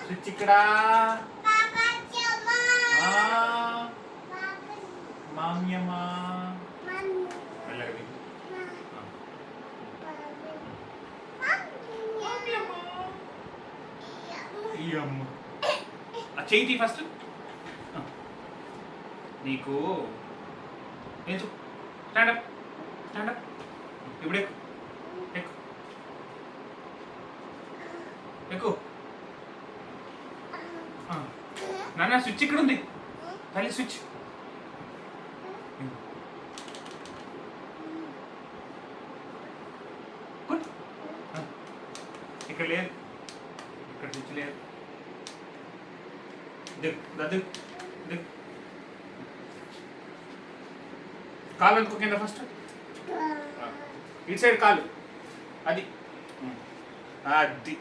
Switch ఇక్కడ. మామ్యమా చెయ్యి first. నీకు నేను స్టాండప్ స్టాండప్. ఇప్పుడు ఎక్కు ఎక్కు ఎక్కు. నాన్న స్విచ్ ఇక్కడ ఉంది, తల్లి స్విచ్. ఇక్కడ లేదు, ఇక్కడ స్విచ్ లేదు. దిగ్ కాలు అనుకో కింద ఫస్ట్. ఇటు సైడ్ కాలు, అది అది